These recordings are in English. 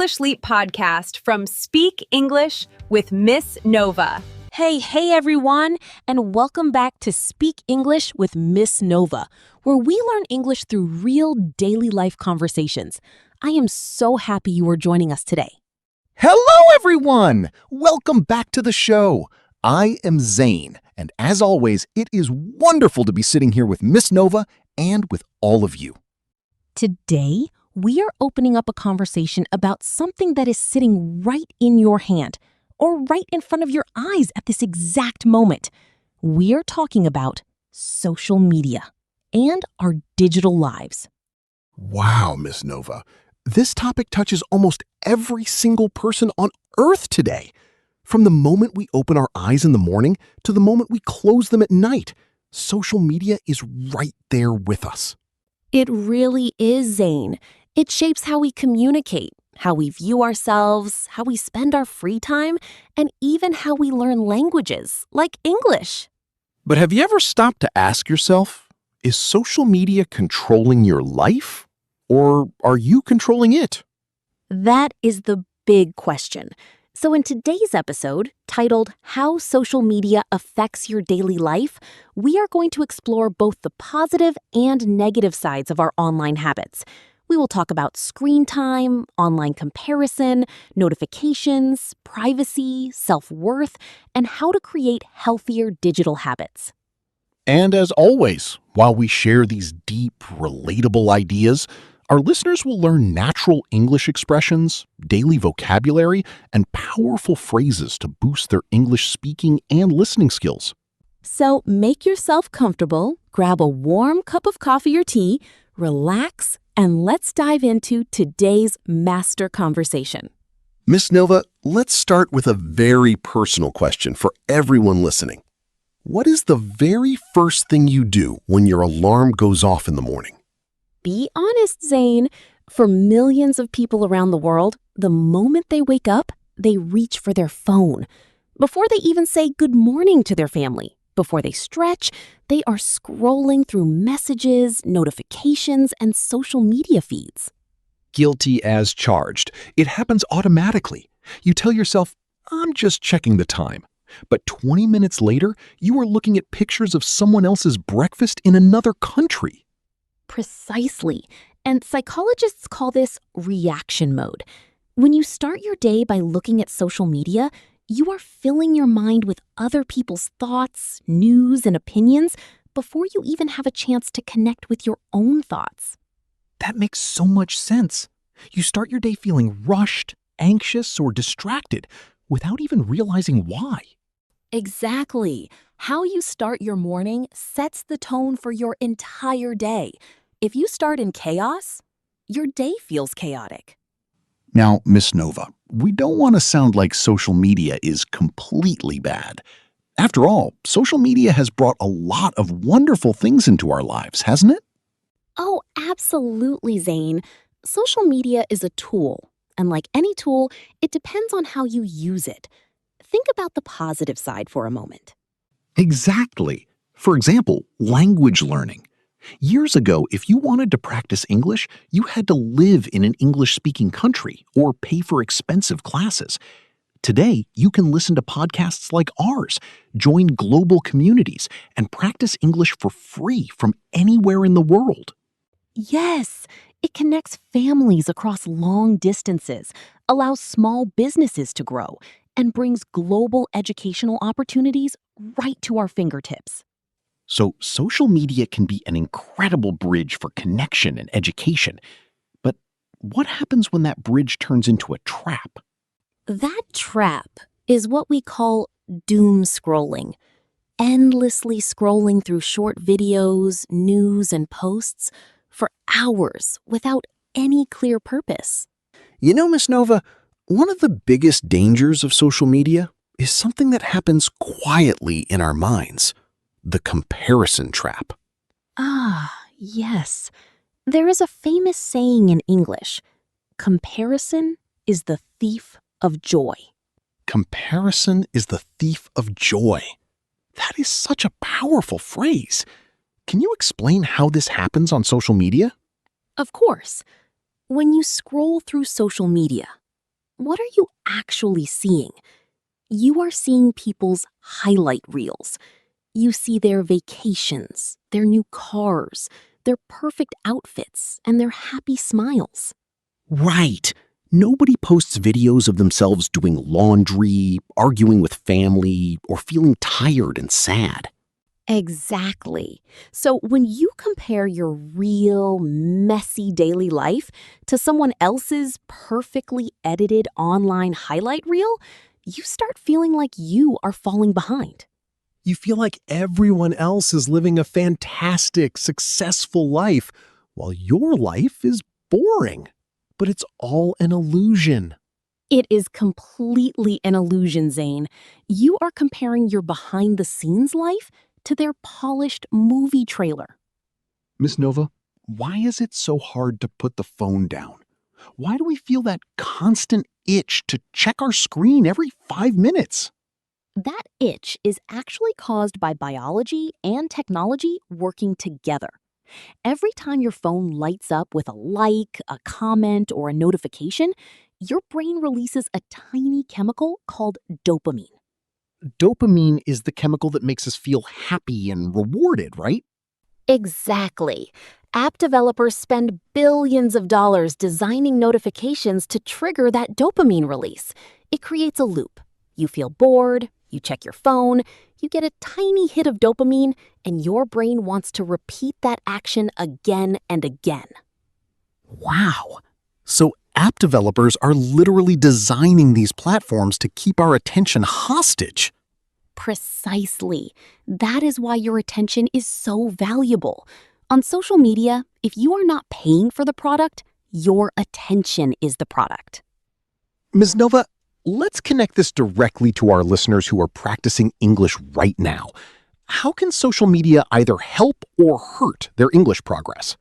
English Leap podcast from Speak English with Miss Nova. Hey everyone, and welcome back to Speak English with Miss Nova, where we learn English through real daily life conversations. I am so happy you are joining us today. Hello, everyone! Welcome back to the show. I am Zane, and as always, it is wonderful to be sitting here with Miss Nova and with all of you. Today, we are opening up a conversation about something that is sitting right in your hand or right in front of your eyes at this exact moment. We are talking about social media and our digital lives. Wow, Miss Nova. This topic touches almost every single person on Earth today. From the moment we open our eyes in the morning to the moment we close them at night, social media is right there with us. It really is, Zane. It shapes how we communicate, how we view ourselves, how we spend our free time, and even how we learn languages, like English. But have you ever stopped to ask yourself, is social media controlling your life? Or are you controlling it? That is the big question. So in today's episode, titled How Social Media Affects Your Daily Life, we are going to explore both the positive and negative sides of our online habits. We will talk about screen time, online comparison, notifications, privacy, self-worth, and how to create healthier digital habits. And as always, while we share these deep, relatable ideas, our listeners will learn natural English expressions, daily vocabulary, and powerful phrases to boost their English speaking and listening skills. So make yourself comfortable, grab a warm cup of coffee or tea, relax, and let's dive into today's master conversation. Miss Nova, let's start with a very personal question for everyone listening. What is the very first thing you do when your alarm goes off in the morning? Be honest, Zane. For millions of people around the world, the moment they wake up, they reach for their phone. Before they even say good morning to their family, before they stretch, they are scrolling through messages, notifications, and social media feeds. Guilty as charged. It happens automatically. You tell yourself, I'm just checking the time. But 20 minutes later, you are looking at pictures of someone else's breakfast in another country. Precisely. And psychologists call this reaction mode. When you start your day by looking at social media, you are filling your mind with other people's thoughts, news, and opinions before you even have a chance to connect with your own thoughts. That makes so much sense. You start your day feeling rushed, anxious, or distracted without even realizing why. Exactly. How you start your morning sets the tone for your entire day. If you start in chaos, your day feels chaotic. Now, Miss Nova, we don't want to sound like social media is completely bad. After all, social media has brought a lot of wonderful things into our lives, hasn't it? Oh, absolutely, Zane. Social media is a tool, and like any tool, it depends on how you use it. Think about the positive side for a moment. Exactly. For example, language learning. Years ago, if you wanted to practice English, you had to live in an English-speaking country or pay for expensive classes. Today, you can listen to podcasts like ours, join global communities, and practice English for free from anywhere in the world. Yes, it connects families across long distances, allows small businesses to grow, and brings global educational opportunities right to our fingertips. So social media can be an incredible bridge for connection and education. But what happens when that bridge turns into a trap? That trap is what we call doom scrolling. Endlessly scrolling through short videos, news, and posts for hours without any clear purpose. You know, Miss Nova, one of the biggest dangers of social media is something that happens quietly in our minds. The comparison trap. Ah, yes. There is a famous saying in English, comparison is the thief of joy. Comparison is the thief of joy. That is such a powerful phrase. Can you explain how this happens on social media? Of course, when you scroll through social media, what are you actually seeing? You are seeing people's highlight reels. You see their vacations, their new cars, their perfect outfits, and their happy smiles. Right. Nobody posts videos of themselves doing laundry, arguing with family, or feeling tired and sad. Exactly. So when you compare your real, messy daily life to someone else's perfectly edited online highlight reel, you start feeling like you are falling behind. You feel like everyone else is living a fantastic, successful life, while your life is boring. But it's all an illusion. It is completely an illusion, Zane. You are comparing your behind the scenes life to their polished movie trailer. Miss Nova, why is it so hard to put the phone down? Why do we feel that constant itch to check our screen every 5 minutes? That itch is actually caused by biology and technology working together. Every time your phone lights up with a like, a comment, or a notification, your brain releases a tiny chemical called dopamine. Dopamine is the chemical that makes us feel happy and rewarded, right? Exactly. App developers spend billions of dollars designing notifications to trigger that dopamine release. It creates a loop. You feel bored, you check your phone, you get a tiny hit of dopamine, and your brain wants to repeat that action again and again. Wow. So app developers are literally designing these platforms to keep our attention hostage. Precisely. That is why your attention is so valuable. On social media, if you are not paying for the product, your attention is the product. Ms. Nova, let's connect this directly to our listeners who are practicing English right now. How can social media either help or hurt their English progress?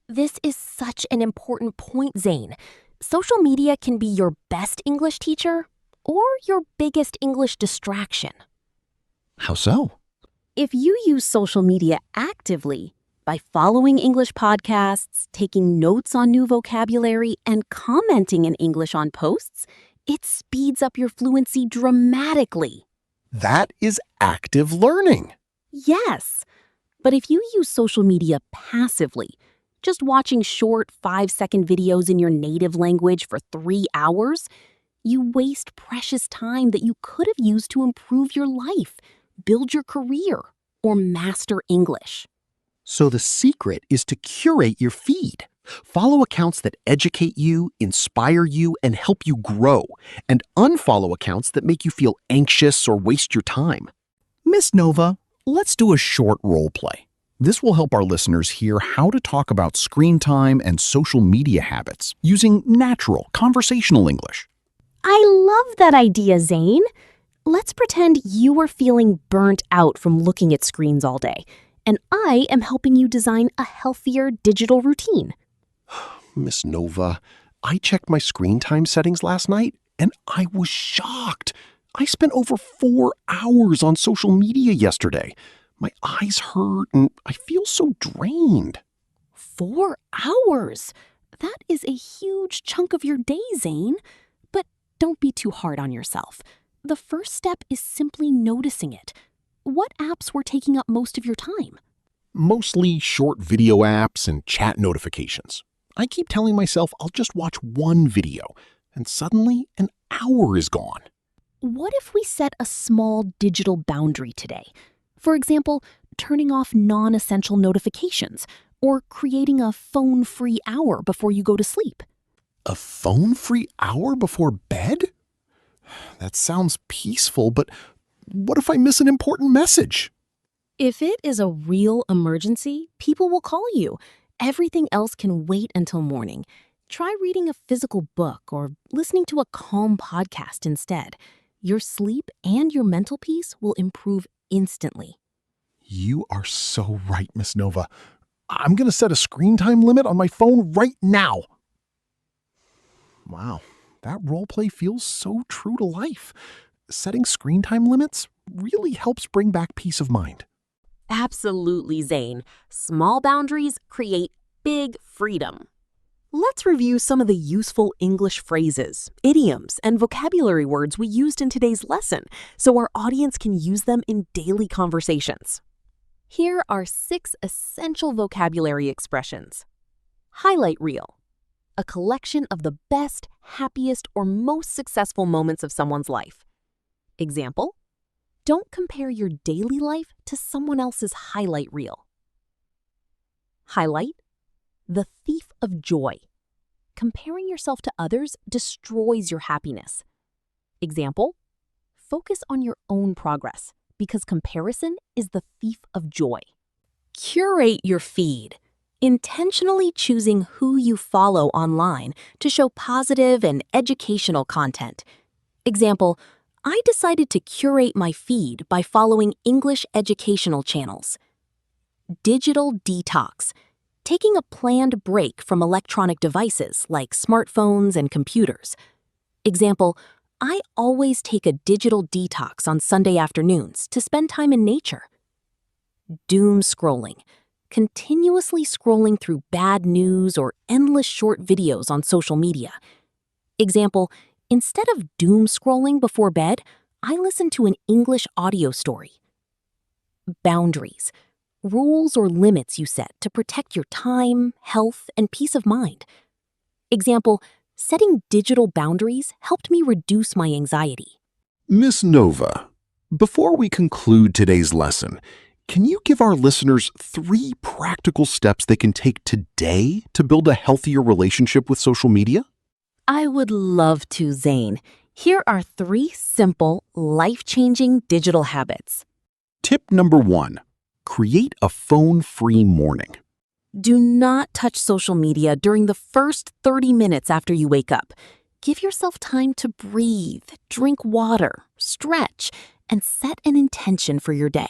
This is such an important point, Zane. Social media can be your best English teacher or your biggest English distraction. How so? If you use social media actively, by following English podcasts, taking notes on new vocabulary, and commenting in English on posts, it speeds up your fluency dramatically. That is active learning. Yes, but if you use social media passively, just watching short 5-second videos in your native language for 3 hours, you waste precious time that you could have used to improve your life, build your career, or master English. So the secret is to curate your feed. Follow accounts that educate you, inspire you, and help you grow, and unfollow accounts that make you feel anxious or waste your time. Miss Nova, let's do a short role play. This will help our listeners hear how to talk about screen time and social media habits using natural, conversational English. I love that idea, Zane. Let's pretend you are feeling burnt out from looking at screens all day, and I am helping you design a healthier digital routine. Miss Nova, I checked my screen time settings last night, and I was shocked. I spent over 4 hours on social media yesterday. My eyes hurt, and I feel so drained. 4 hours? That is a huge chunk of your day, Zane. But don't be too hard on yourself. The first step is simply noticing it. What apps were taking up most of your time? Mostly short video apps and chat notifications. I keep telling myself I'll just watch one video, and suddenly an hour is gone. What if we set a small digital boundary today? For example, turning off non-essential notifications or creating a phone-free hour before you go to sleep. A phone-free hour before bed? That sounds peaceful, but what if I miss an important message? If it is a real emergency, people will call you. Everything else can wait until morning. Try reading a physical book or listening to a calm podcast instead. Your sleep and your mental peace will improve instantly. You are so right, Miss Nova. I'm going to set a screen time limit on my phone right now. Wow, that role play feels so true to life. Setting screen time limits really helps bring back peace of mind. Absolutely, Zane. Small boundaries create big freedom. Let's review some of the useful English phrases, idioms, and vocabulary words we used in today's lesson so our audience can use them in daily conversations. Here are 6 essential vocabulary expressions. Highlight reel, a collection of the best, happiest, or most successful moments of someone's life. Example, don't compare your daily life to someone else's highlight reel. Highlight, the thief of joy. Comparing yourself to others destroys your happiness. Example, focus on your own progress because comparison is the thief of joy. Curate your feed, intentionally choosing who you follow online to show positive and educational content. Example, I decided to curate my feed by following English educational channels. Digital detox, taking a planned break from electronic devices like smartphones and computers. Example, I always take a digital detox on Sunday afternoons to spend time in nature. Doom scrolling, continuously scrolling through bad news or endless short videos on social media. Example, instead of doom scrolling before bed, I listen to an English audio story. Boundaries, rules or limits you set to protect your time, health, and peace of mind. Example, setting digital boundaries helped me reduce my anxiety. Miss Nova, before we conclude today's lesson, can you give our listeners 3 practical steps they can take today to build a healthier relationship with social media? I would love to, Zane. Here are 3 simple, life-changing digital habits. Tip number 1, create a phone-free morning. Do not touch social media during the first 30 minutes after you wake up. Give yourself time to breathe, drink water, stretch, and set an intention for your day.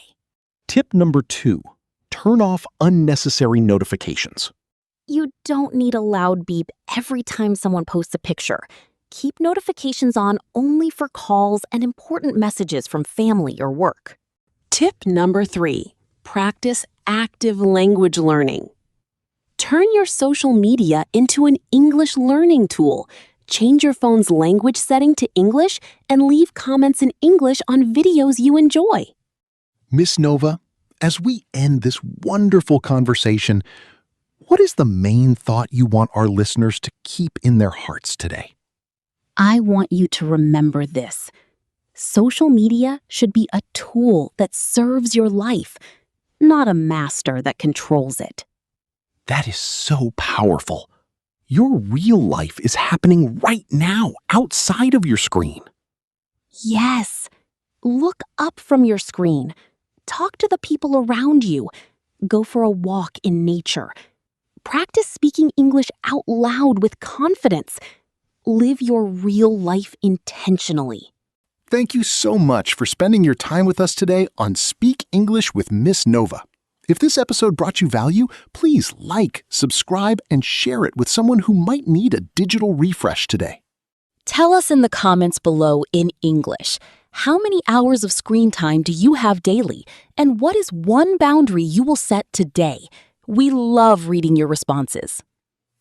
Tip number 2, turn off unnecessary notifications. You don't need a loud beep every time someone posts a picture. Keep notifications on only for calls and important messages from family or work. Tip number 3, practice active language learning. Turn your social media into an English learning tool. Change your phone's language setting to English and leave comments in English on videos you enjoy. Miss Nova, as we end this wonderful conversation, what is the main thought you want our listeners to keep in their hearts today? I want you to remember this. Social media should be a tool that serves your life, not a master that controls it. That is so powerful. Your real life is happening right now, outside of your screen. Yes. Look up from your screen. Talk to the people around you. Go for a walk in nature. Practice speaking English out loud with confidence. Live your real life intentionally. Thank you so much for spending your time with us today on Speak English with Miss Nova. If this episode brought you value, please like, subscribe, and share it with someone who might need a digital refresh today. Tell us in the comments below in English, how many hours of screen time do you have daily? And what is one boundary you will set today? We love reading your responses.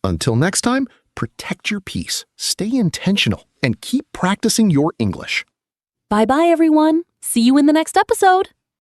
Until next time, protect your peace, stay intentional, and keep practicing your English. Bye-bye, everyone. See you in the next episode.